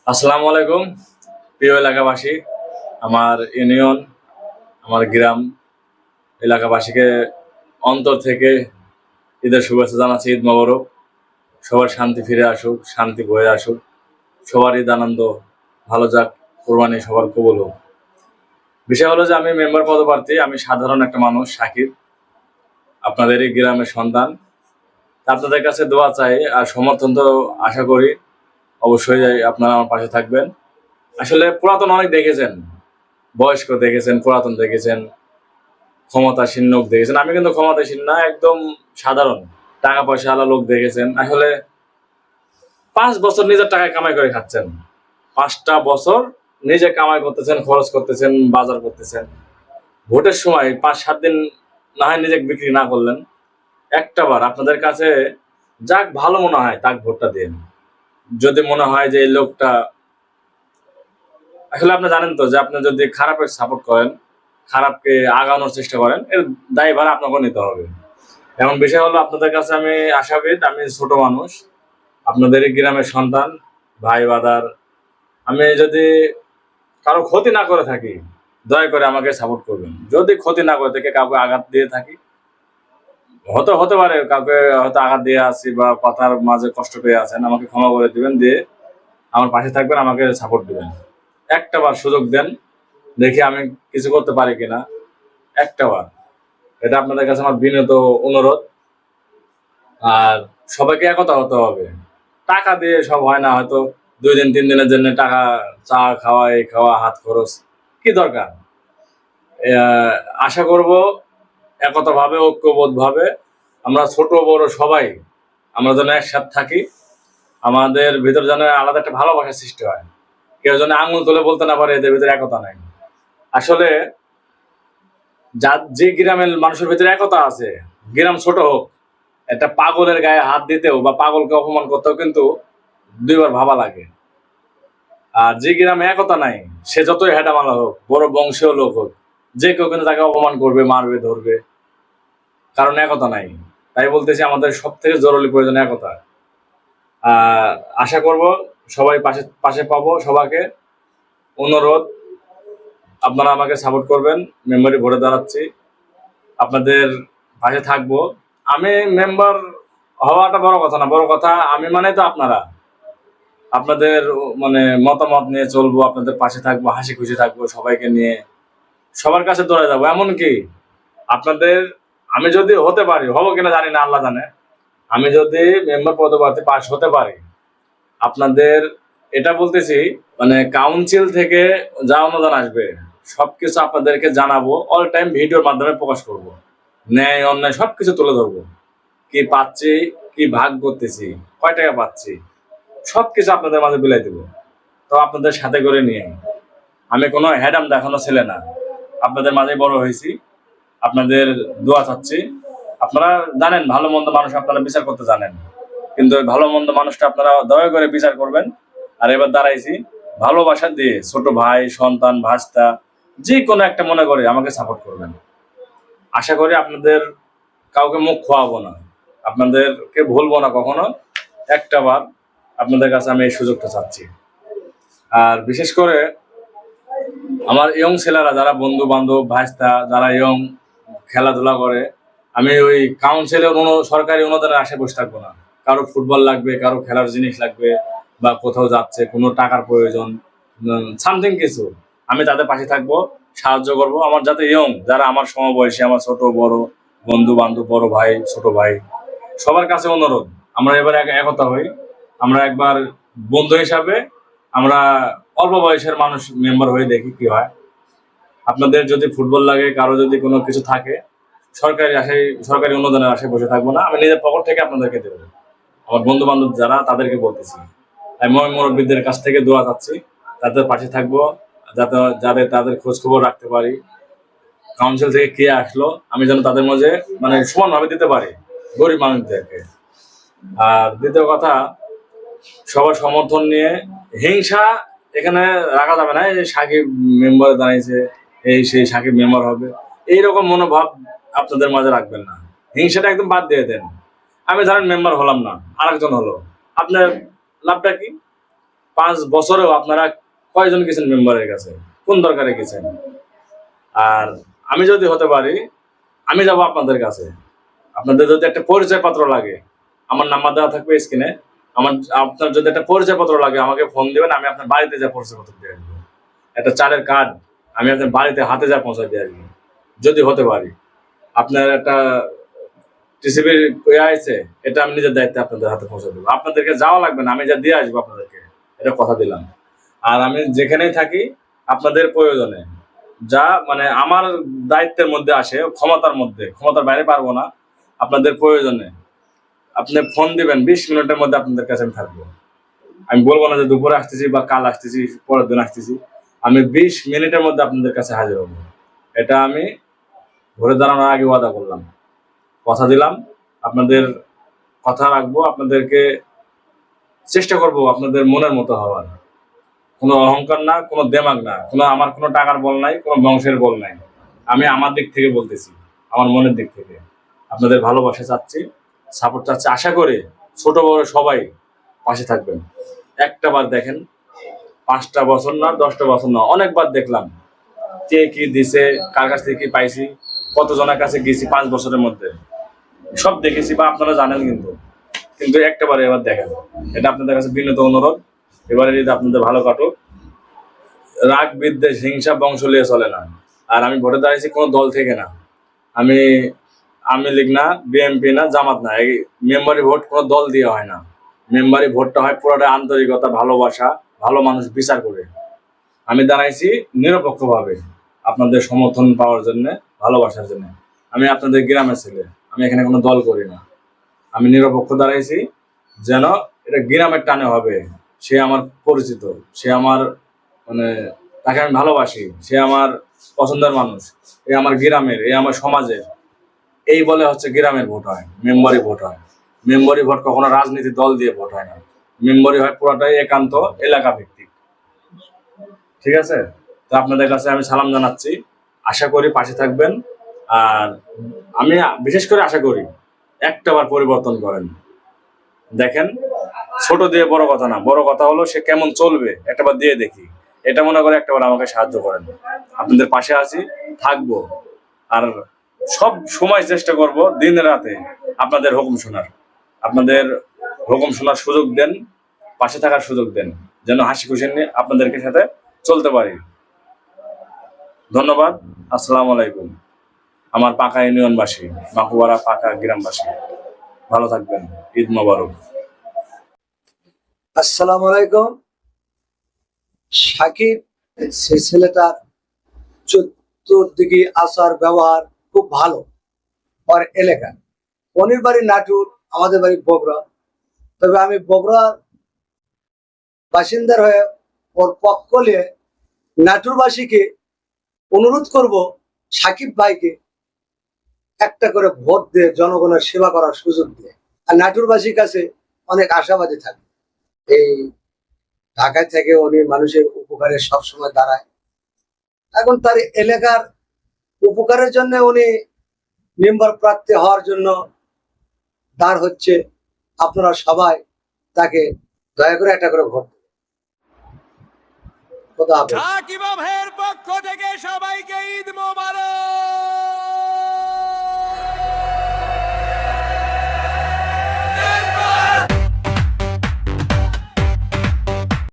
আসসালামু আলাইকুম প্রিয় এলাকাবাসী। আমার ইউনিয়ন, আমার গ্রাম এলাকাবাসীকে অন্তর থেকে ঈদের শুভেচ্ছা জানাচ্ছি। ঈদ মোবারক। সবার শান্তি ফিরে আসুক, শান্তি বয়ে আসুক, সবার ঈদ আনন্দ ভালো যাক, কোরবানি সবার কবুল হোক। বিষয় হলো যে আমি মেম্বার পদপ্রার্থী, আমি সাধারণ একটা মানুষ, সাকিব, আপনাদের এই গ্রামের সন্তান। আপনাদের কাছে দোয়া চাই আর সমর্থন তো আশা করি অবশ্যই আপনারা আমার পাশে থাকবেন। আসলে পুরাতন অনেক দেখেছেন, বয়স্ক দেখেছেন, পুরাতন দেখেছেন, ক্ষমতাসীন লোক দেখেছেন। আমি কিন্তু ক্ষমতাসীন না, একদম সাধারণ টাকা পয়সা আলা লোক দেখেছেন। আসলে 5 বছর নিজের টাকায় কামাই করে খাচ্ছেন, 5টা বছর নিজে কামাই করতেছেন, খরচ করতেছেন, বাজার করতেছেন। ভোটের সময় 5-7 দিন না হয় নিজে বিক্রি না করলেন, একটা বার আপনাদের কাছে যাক ভালো মনে হয় তাক ভোটটা দিন। যদি মনে হয় যে এই লোকটা, আসলে আপনি জানেন তো যে আপনি যদি খারাপের সাপোর্ট করেন, খারাপকে আগানোর চেষ্টা করেন, এর দায়ভার আপনাকে নিতে হবে। এমন বিষয় হলো আপনাদের কাছে আমি আশাবাদ, আমি ছোট মানুষ, আপনাদের এই গ্রামের সন্তান, ভাই বাদার। আমি যদি কারো ক্ষতি না করে থাকি, দয়া করে আমাকে সাপোর্ট করবেন। যদি ক্ষতি না করে থেকে কাউকে আঘাত দিয়ে থাকি, হতে হতে পারে কাউকে হয়তো আঘাত দিয়ে আসছি বা কথার মাঝে কষ্ট পেয়ে আছেন, আমাকে ক্ষমা করে দিবেন, দিয়ে আমার পাশে থাকবেন, আমাকে সাপোর্ট দিবেন। একটা বার সুযোগ দেন, দেখি আমি কিছু করতে পারি কিনা, একটা বার। এটা আপনাদের কাছে আমার বিনীত অনুরোধ। আর সবাইকে একতা হতে হবে। টাকা দিয়ে সব হয় না, হয়তো 2 দিন 3 দিনের জন্য টাকা, চা খাওয়া, এই খাওয়া, হাত খরচ, কি দরকার? আহ, আশা করব একতা ভাবে, ঐক্যবোধ ভাবে আমরা ছোট বড় সবাই আমরা যেন একসাথে থাকি। আমাদের ভিতর যেন আলাদা একটা ভালোবাসার সৃষ্টি হয়। কেউ যেন আঙুল তুলে বলতে না পারে এদের ভিতরে একতা নাই। আসলে যে গ্রামের মানুষের ভিতরে একতা আছে, গ্রাম ছোট হোক, একটা পাগলের গায়ে হাত দিতেও বা পাগলকে অপমান করতেও কিন্তু 2বার ভাবা লাগে। আর যে গ্রামে একতা নাই, সে যতই হেডামালা হোক, বড় বংশীয় লোক হোক, যে কেউ কিন্তু তাকে অপমান করবে, মারবে, ধরবে, কারণ একতা নাই। তাই বলতেছি আমাদের সব থেকে জরুরি প্রয়োজন একতা। আহ আশা করব সবাই পাশে পাশে পাবো সবাইকে। অনুরোধ, আপনারা আমাকে সাপোর্ট করবেন। মেম্বারি ভোটে দাঁড়াচ্ছি, আপনাদের পাশে থাকবো। আমি মেম্বার হওয়াটা বড় কথা না, বড় কথা আমি মানে তো আপনারা। আপনাদের মানে মতামত নিয়ে চলবো, আপনাদের পাশে থাকবো, হাসি খুশি থাকবো, সবাইকে নিয়ে সবার কাছে দৌড়ে যাবো। এমনকি আপনাদের, আমি যদি হতে পারি, হবো কিনা জানি না, আল্লাহ জানে, আমি যদি মেম্বার পদপ্রার্থী পাশ হতে পারি, আপনাদের এটা বলতেছি, মানে কাউন্সিল থেকে যা অনুদান আসবে সবকিছু আপনাদেরকে জানাবো, অল টাইম ভিডিওর মাধ্যমে প্রকাশ করব। ন্যায় অন্যায় সবকিছু তুলে ধরবো, কি পাচ্ছি, কি ভাগ করতেছি, কয় টাকা পাচ্ছি, সবকিছু আপনাদের মাঝে বিলাই দেবো। তো আপনাদের সাথে করে নিয়ে, আমি কোনো হ্যাডাম দেখানো ছেলে না, আপনাদের মাঝে বড় হয়েছি, আপনাদের দোয়া চাচ্ছি। আপনারা জানেন ভালো মন্দ মানুষ আপনারা বিচার করতে জানেন, কিন্তু ওই ভালো মন্দ মানুষটা আপনারা দয়া করে বিচার করবেন। আর এবার দাঁড়াইছি ভালোবাসা দিয়ে, ছোট ভাই, সন্তান, ভাস্তা, যে কোনো একটা মনে করে আমাকে সাপোর্ট করবেন। আশা করি আপনাদের কাউকে মুখ খোয়াবো না, আপনাদেরকে ভুলবো না কখনো। একটা বার আপনাদের কাছে আমি এই সুযোগটা চাচ্ছি। আর বিশেষ করে আমার ইয়ং ছেলেরা, যারা বন্ধু বান্ধব, ভাইস্তা, যারা ইয়ং খেলাধুলা করে, আমি ওই কাউন্সিলের সরকারি অনুদানের আশায় বসে থাকবো না। কারো ফুটবল লাগবে, কারো খেলার জিনিস লাগবে, বা কোথাও যাচ্ছে কোনো টাকার প্রয়োজন, সামথিং কিছু, আমি তাদের পাশে থাকবো, সাহায্য করব। আমার যাতে ইয়ং, যারা আমার সমবয়সী, আমার ছোট বড় বন্ধু বান্ধব, বড় ভাই, ছোট ভাই, সবার কাছে অনুরোধ, আমরা এবার একতা হই। আমরা একবার বন্ধু হিসাবে আমরা অল্প বয়সের মানুষ মেম্বার হয়ে দেখি কি হয়। আপনাদের যদি ফুটবল লাগে, কারো যদি কোনো কিছু থাকে, সরকারি আশায়, সরকারি অনুদানের আশায় বসে থাকবো না, আমি নিজের পকেট থেকে আপনাদেরকে দেবো। আমার বন্ধু বান্ধব যারা, তাদেরকে বলতেছি, আমি মুরব্বীদের কাছ থেকে দোয়া চাচ্ছি, তাদের পাশে থাকবো, যাতে তাদের খোঁজ খবর রাখতে পারি। কাউন্সিল থেকে কে আসলো, আমি যেন তাদের মাঝে মানে সমানভাবে দিতে পারি গরিব মানুষদেরকে। আর দ্বিতীয় কথা, সবার সমর্থন নিয়ে হিংসা এখানে রাখা যাবে না। এই সাকিব মেম্বার দাঁড়িয়েছে, এই সেই সাকিব মেম্বার হবে, এইরকম মনোভাব আপনাদের মাঝে রাখবেন না। হিংসাটা একদম বাদ দিয়ে দেন। আমি ধরেন মেম্বার হলাম না, আরেকজন হলো, আপনার লাভটা কি? 5 বছরেও আপনারা কয়জন গেছেন মেম্বারের কাছে, কোন দরকারে গেছেন? আর আমি যদি হতে পারি, আমি যাব আপনাদের কাছে। আপনাদের যদি একটা পরিচয় পত্র লাগে, আমার নাম্বার দেওয়া থাকবে স্ক্রিনে। আপনার যদি একটা পরিচয় পত্র লাগে আমাকে ফোন দিবেন, আমি আপনার বাড়িতে যা পরিচয় পত্র দিয়ে আসবো। একটা চালের কার্ড আমি আপনার বাড়িতে হাতে যা পৌঁছায় দিয়ে আসবো, যদি হতে পারি। আপনার একটা টিসিবির আছে, এটা আমি নিজের দায়িত্বে আপনাদের হাতে পৌঁছে দেবো। আপনাদেরকে যাওয়া লাগবে না, আমি যা দিয়ে আসবো আপনাদেরকে, এটা কথা দিলাম। আর আমি যেখানেই থাকি আপনাদের প্রয়োজনে যা মানে আমার দায়িত্বের মধ্যে আসে, ক্ষমতার বাইরে পারবো না, আপনাদের প্রয়োজনে আপনি ফোন দিবেন, 20 মিনিটের মধ্যে আপনাদের কাছে আমি থাকবো। আমি বলবো না যে দুপুরে আসতেছি বা কাল আসতেছি, পরের দিন আসতেছি। আমি 20 মিনিটের মধ্যে আপনাদের কাছে হাজির হবো। এটা আমি ঘুরে দাঁড়ানোর আগে ওয়াদা করলাম, কথা দিলাম। আপনাদের কথা রাখবো, আপনাদেরকে চেষ্টা করব আপনাদের মনের মতো হওয়ার। কোনো অহংকার না, কোনো দেমাগ না, আমার কোনো টাকার বল নাই, কোনো বংশের বল নাই। আমি আমার দিক থেকে বলতেছি, আমার মনের দিক থেকে আপনাদের ভালোবাসা চাচ্ছি, সাপোর্ট চাচ্ছি। আশা করি ছোট বড় সবাই পাশে থাকবেন। একটা বার দেখেন, 5টা বছর না, 10টা বছর না, অনেকবার দেখলাম কে কি দিছে, কার কাছ থেকে কি পাইছি, কতজনের কাছে গেছি 5 বছরের মধ্যে, সব দেখেছি বা আপনারা জানেন। কিন্তু একটাবারে এবার দেখেন, এটা আপনাদের কাছে বিনীত অনুরোধ। এবারে যদি আপনাদের ভালো কাটুক, রাগ বিদ্বেষ হিংসা বংশ লিয়ে চলে না। আর আমি ভোটে দাঁড়িয়েছি কোনো দল থেকে না, আমি আওয়ামী লীগ না, বিএনপি না, জামাত না। এই মেম্বারি ভোট কোনো দল দিয়ে হয় না। মেম্বারি ভোটটা হয় পুরোটা আন্তরিকতা, ভালোবাসা, ভালো মানুষ বিচার করে। আমি দাঁড়াইছি নিরপেক্ষভাবে আপনাদের সমর্থন পাওয়ার জন্য, ভালোবাসার জন্য। আমি আপনাদের গ্রামের ছেলে, আমি এখানে কোনো দল করি না। আমি নিরপেক্ষ দাঁড়াইছি, যেন এটা গ্রামের টানে হবে। সে আমার পরিচিত, সে আমার মানে তাকে আমি ভালোবাসি, সে আমার পছন্দের মানুষ, এ আমার গ্রামের, এ আমার সমাজের। এই বলে হচ্ছে গ্রামের ভোট হয়, মেম্বারি ভোট হয়। মেম্বারি ভোট কখনো রাজনীতি দল দিয়ে ভোট হয় না। মেম্বারি হয় পুরোটাই একান্ত এলাকা ভিত্তিক। ঠিক আছে? তো আপনাদের কাছে আমি সালাম জানাচ্ছি, আশা করি পাশে থাকবেন। আর আমি বিশেষ করে আশা করি একটাবার পরিবর্তন করেন। দেখেন, ছোট দিয়ে বড় কথা না, বড় কথা হলো সে কেমন চলবে, একটাবার দিয়ে দেখি। এটা মনে করে একটাবার আমাকে সাহায্য করেন। আপনাদের পাশে আছি, থাকবো। আর সব সময় চেষ্টা করব দিন রাতে আপনাদের হুকুম শোনার। আপনাদের হুকুম শোনার সুযোগ দেন, পাশে থাকার সুযোগ দেন, যেন হাসি খুশি নিয়ে আপনাদেরকে সাথে চলতে পারি। ধন্যবাদ। আসসালামু আলাইকুম। আমার পাকা ইউনিয়নবাসী, মাকুয়ারা পাকা গ্রামবাসী, ভালো থাকবেন। ঈদ মোবারক। আসসালামু আলাইকুম। সাকিব, সে ছেলেটার চতুর্দিকে আচার ব্যবহার খুব ভালো। ওর এলাকা, অনির বাড়ি নাটুর, আমাদের বাড়ি বগুড়া। তবে আমি বগুড়ার বাসিন্দার হয়ে ওর পক্ষ নিয়ে নাটুরবাসীকে অনুরোধ করব, সাকিব ভাইকে একটা করে ভোট দিয়ে জনগণের সেবা করার সুযোগ দিয়ে। আর নাটুরবাসীর কাছে অনেক আশাবাদী থাকে। এই ঢাকায় থেকে উনি মানুষের উপকারে সবসময় দাঁড়ায়। এখন তার এলাকার উপকারের জন্য উনি মেম্বার প্রার্থী হওয়ার জন্য দাঁড় হচ্ছে। আপনারা সবাই তাকে দয়া করে একটা করে ভোট দেবেন। খোদা হাফেজ। সাকিব ভাইয়ের পক্ষ থেকে সবাইকে ঈদ মোবারক।